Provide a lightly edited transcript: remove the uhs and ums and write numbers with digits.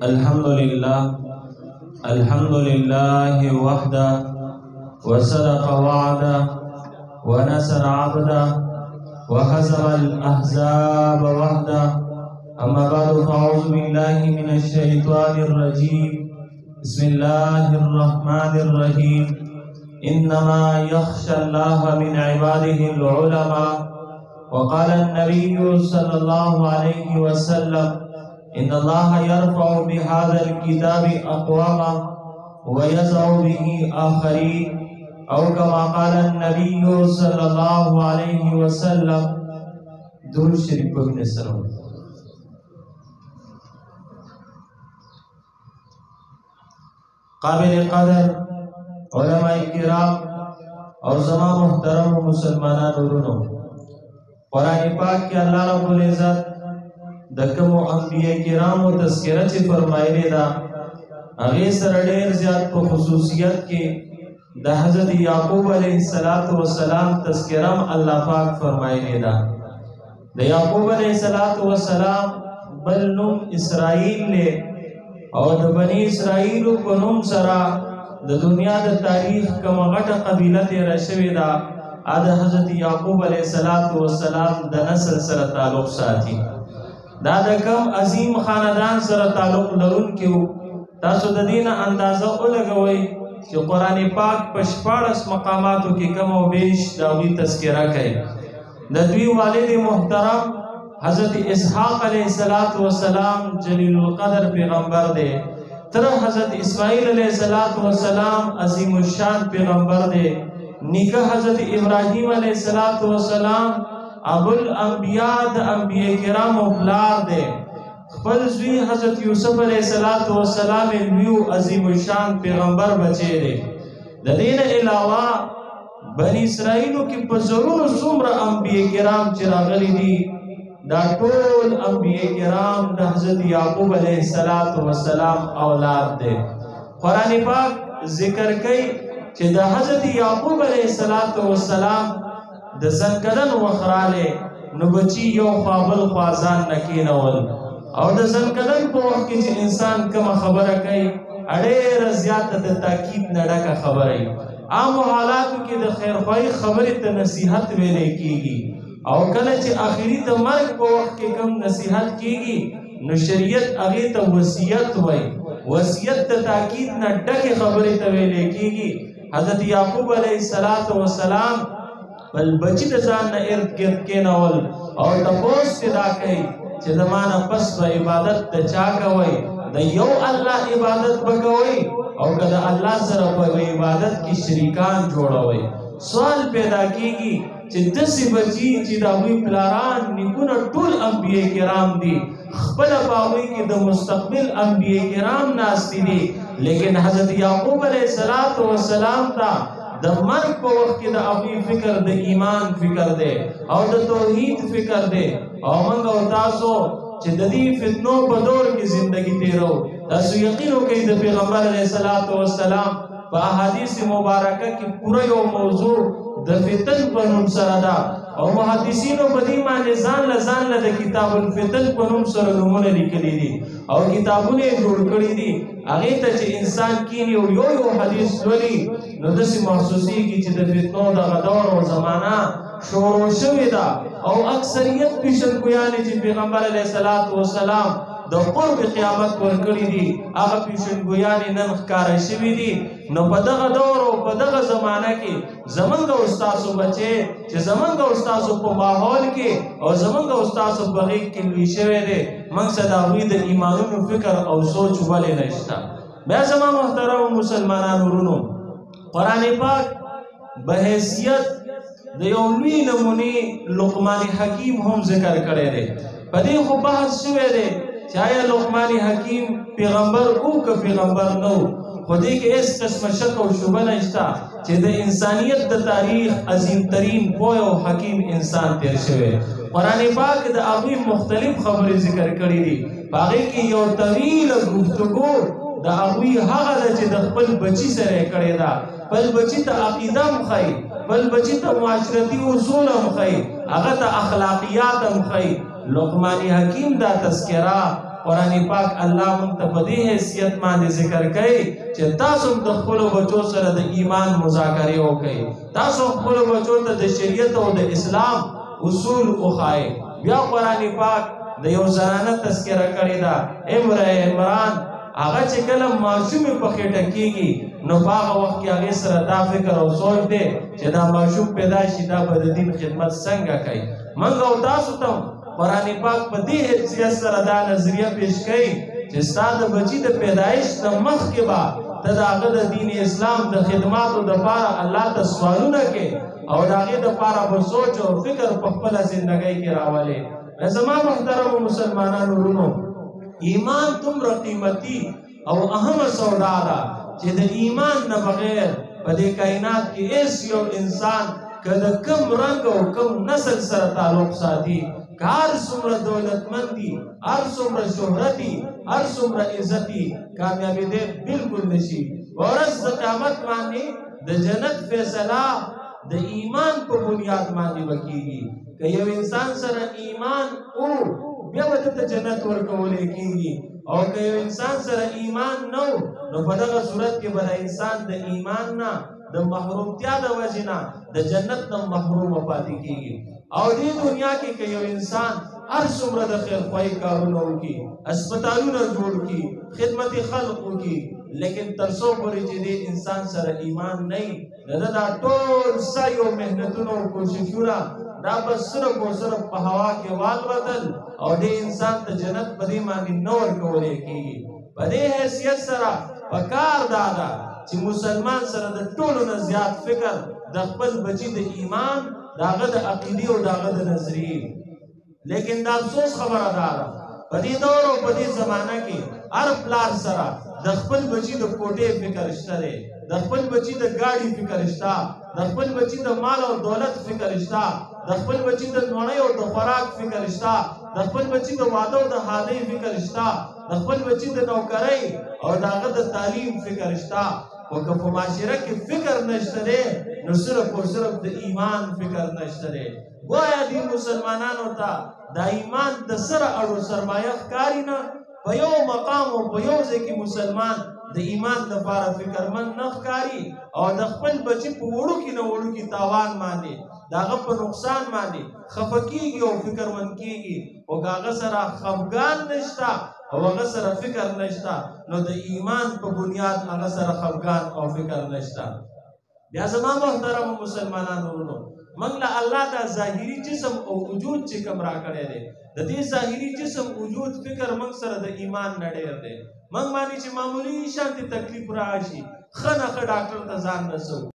الحمد لله وحده وصدق وعده ونصر عبده وهزم الأحزاب وحده. أما بعد فأعوذ بالله من الشيطان الرجيم. بسم الله الرحمن الرحيم. إنما يخشى الله من عباده العلماء. وقال النبي صلى الله عليه وسلم إن الله يرفع بهذا الكتاب أقواما ويضع به آخرين، أو كما قال النبي صلى الله عليه وسلم. درود شریف پڑھنے سلام. قابل قدر علماء کرام اور زما محترم مسلمانان ورونو، قرآن پاک کے اللہ رب العزت د کومو انبیاء کرامو تذکرہ چې فرمایلی دا هغې سره ډېر زیات په خصوصیت کې د حضرت یعقوب علیه السلام تذکرہ هم الله پاک فرمایلی دا. د یعقوب علیه السلام بل نوم اسرائیل لی او د بنی اسرائیلو په نوم سره د دنیا د تاریخ کومه غټه قبیله تېره شوې ده، د حضرت یعقوب علیه السلام د نسل سره تعلق ساتي. دا د کم عظیم خاندان سره تعلق لرونکي وو. تاسو د دې نه اندازه ولګوئ چې قرآن پاک په 14 مقاماتو کې کم او بیش د هغوی تذکره کوي. د دوی والد محترم حضرت اسحاق علیه السلام جلیل القدر پیغمبر دی. تر حضرت اسماعیل علیه السلام عظیم الشان پیغمبر دی. نیکه حضرت ابراهیم علیه السلام ابو الانبیاء د انبیاء کرامو پلار دی. خپل زوی حضرت یوسف علیه السلام لوی عظیم الشان پیغمبر بچی دی. د دې نه علاوه بنی اسرائیلو کې په زرونو څومره انبیاء کرام چې راغلي دي، دا ټول انبیاء کرام د حضرت یعقوب علیه السلام اولاد دی. قرآن پاک ذکر کوي چې د حضرت یعقوب علیه السلام د زنکدن وخراله نو بچی یو خوابل خوازان نکینول، او د زنکدن په وخت کې چې انسان کومه خبره کوي ډېره زیاته د تاکید نه ډکه خبره وي. عامو حالاتو کې د خیرخواهي خبرې ته نصیحت ویلی کېږي، او کله چې آخري د مرګ په وخت کې کوم نصیحت کېږي نو شریعت هغې ته وصیت وایي. وصیت د تاکید نه ډکې خبرې ته ویلی کېږي. حضرت یعقوب علیه السلام بل بچی د ځان نه ارد گرد کېنول او تپوس ترې دا کوي چې زما نه پس به عبادت د چا کوئ؟ د یو الله عبادت به کوئ او که د الله سره په عبادت کې شریکان جوړوئ؟ سوال پیدا کېږي چې داسې بچي چې د هغوی پلاران نیکونه ټول انبیاء کرام دي، خپله په هغوی کې د مستقبل انبیاء کرام ناستي دي، لیکن حضرت یعقوب علیه السلام ته د مرګ په وخت کې د هغوی فکر د ایمان فکر دی او د توحید فکر دی. او موږ او تاسو چې د دې فتنو په دور کې زندگی تیرو، تاسو یقین وکړئ د پیغمبر علیه السلام په احادیث مبارکه کې پوره یو موضوع د فتن په نوم سره ده، او محدثینو په دې باندې ځان له د کتاب الفتن په نوم سره نومونه لیکلي دي او کتابونه یې جوړ کړي دي. هغې ته چې انسان کینی او یو حدیث لولي نو داسې محسوسېږي چې د فتنو دغه دور او زمانه شروع شوې ده، او اکثریت پیشنګویانې چې پیغمبر علیه السلام د قرب قیامت ورکړي دي، هغه پیشنګویانې نن ښکاره شوي دي. نو په دغه دور او په دغه زمانه کې زمونږ او ستاسو بچې چې زمونږ او ستاسو په ماحول کې او زمونږ او ستاسو په غېږ کې لوی شوی دی، موږ سره د هغوی د ایمانونو فکر او سوچ ولې نشته؟ بیا زما محترم مسلمانان ورونو، قرآن پاک به حیثیت د یو لوی نمونې لقمان حکیم هم ذکر کړی دی. په دې خو بحث شوی دی چې آیا لقمان حکیم پیغمبر او که پیغمبر نه و، خو دې کې هېڅ قسمه شک او شبه نشته چې د انسانیت د تاریخ عظیم ترین پوه او حکیم انسان تیر شوی. قرآن پاک د هغوی مختلف خبرې ذکر کړي دي. په هغې کې یو طویله گفتگو د هغوی هغه ده چې د خپل بچي سره یې کړې ده. خپل بچي ته عقیده هم ښایي، خپل بچي ته معاشرتي اصول هم ښایي، هغه ته اخلاقیات هم ښایي. لقمان حکیم دا تذکره قرآن پاک الله مونږ ته په دې حیثیت باندې ذکر کوي چې تاسو د خپلو بچو سره د ایمان مذاکرې وکړئ، تاسو خپلو بچو ته د شریعت او د اسلام اصول وښایئ. بیا قرآن پاک د یو زنانه تذکره کړې ده، امرأة عمران. هغه چې کله ماشومې په خېټه کېږي نو په هغه وخت کې هغې سره دا فکر او سوچ دی چې دا ماشوم پیدا شي دا به د دین خدمت څنګه کوي. موږ او تاسو ته قرآن پاک په دې حیثیت سره دا نظریه پیش کوي چې ستا د بچي د پیدایش نه مخکې به ته د هغه د دین اسلام د خدماتو دپاره الله ته سوالونه کوې او د هغې دپاره به سوچ او فکر په خپله زندګۍ کې راولې. زما محترمو مسلمانانو ورونو، ایمان دومره قیمتي او اهمه سودا ده چې د ایمان نه بغیر په دې کائنات کې هیڅ یو انسان که د کم رنګ او کم نسل سره تعلق ساتي، که هر څومره دولتمندي، هر څومره شهرتي، هر څومره عزتي، کامیابېدی بلکل نشي. ورځ د قیامت باندې د جنت فیصله د ایمان په بنیاد باندې وکیږي. که یو انسان سره ایمان او بیا به ته جنت ورکولی کېږي، او که یو انسان سره ایمان نه نو په دغه صورت کې به انسان د ایمان نه د محرومتیا د وجې نه د جنت نه محرومه پاتې کېږي. او دې دنیا کې که یو انسان هر څومره د خیرخواهي کارونه وکړي، هسپتالونه جوړ کړي، خدمت خلق وکړي، لیکن تر څو پورې چې دې انسان سره ایمان نه وي د ده دا ټول سعی او محنتونه او کوششونه دا بس صرف او صرف په هوا کې والوتل او دې انسان ته جنت په دې باندې نه ورکولی کېږي. په دې حیثیت سره پکار دا ده چې مسلمان سره د ټولو نه زیات فکر د خپل بچي د ایمان، د هغه د عقیدې او د هغه د نظریې. لیکن د افسوس خبره دا ده په دې دور او په دې زمانه کې هر پلار سره د خپل بچي د کوټې فکر شته دی، د خپل بچي د ګاډي فکر شته، د خپل بچي د مال او دولت فکر شته، د خپل بچي د نوڼۍ او د خوراک فکر شته، د خپل بچي د واده او د حالۍ فکر شته، د خپل بچي د نوکرۍ او د هغه د تعلیم فکر شته. خو که په معاشره کې فکر نشته دی نو صرف او صرف د ایمان فکر نشته دی. گویا دې مسلمانانو ته دا ایمان د سره اړو سرمایه ښکاري نه. په یو مقام او په یو ځای کې مسلمان د ایمان لپاره فکرمند نه ښکاري او د خپل بچي په وړوکي نه وړوکي تاوان باندې د هغه په نقصان باندې خفه کېږي او فکرمند کېږي. خو که هغه سره خفګان نشته او هغه سره فکر نشته نو د ایمان په بنیاد هغه سره خفګان او فکر نشته. بیا زما محترم مسلمانانو ورونو، موږ له الله دا ظاهري جسم او وجود چې کوم راکړی دی، د دې ظاهري جسم وجود فکر موږ سره د ایمان نه ډېر دی. موږ باندې چې معمولي شانتې تکلیف راشي ښه نه ښه ډاکټر ته ځان رسوو.